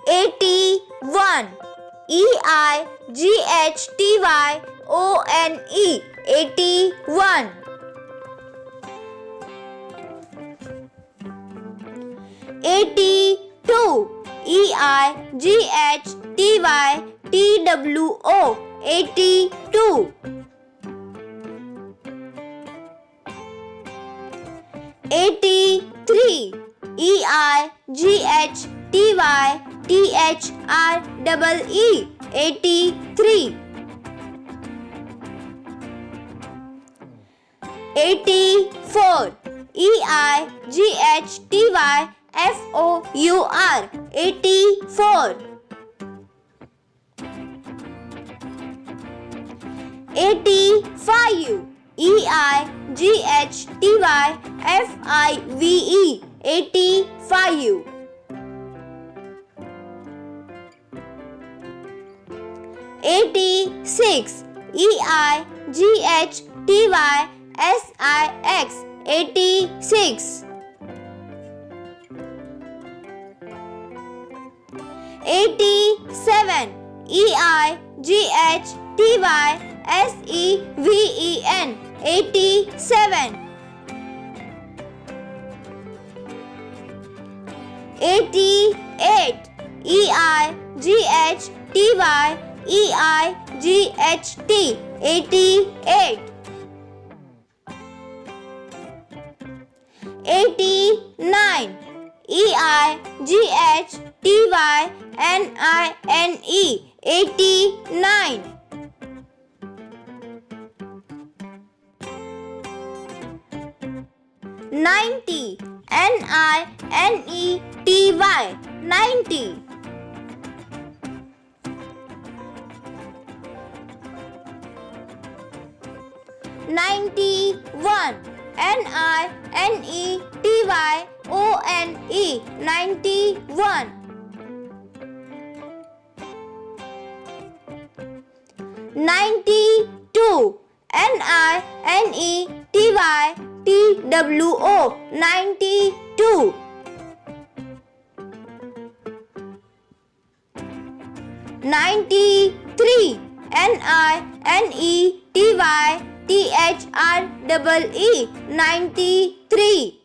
81. EIGHTYONE. 81. 82. EIGHTYTWO. 82. 83. EIGHTYTHREE. 83. 84. EIGHTYFOUR. 84. 85. EIGHTYFIVE. 85. 86. EIGHTYSIX. 86. 87. EIGHTYSEVEN. 87. 88. EIGHTYEIGHT. 88. 89. EIGHTYNINE. 89. 90. NINETY. 90. 91. NINETYONE. 91. 92. NINETYTWO. 92. 93. NINETYTHREE. 93.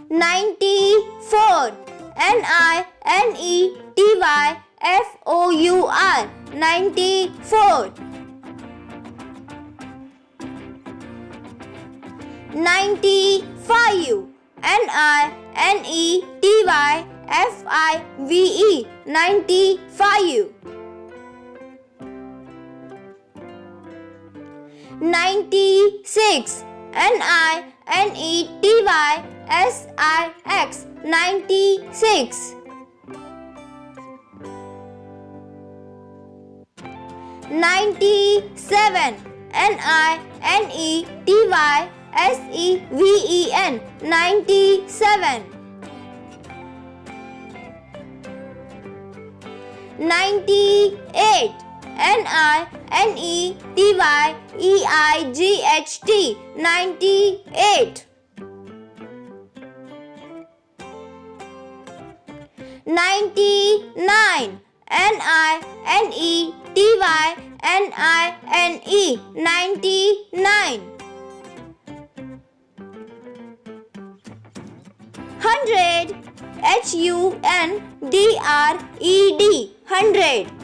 94. NINETYFOUR. 94. 95. NINETYFIVE. 95. 96. NINETYSIX. 96. 97. NINETYSEVEN. 97. 98. NINETYEIGHT. 98. 99. NINETYNINE. 99. 100. HUNDRED. 100.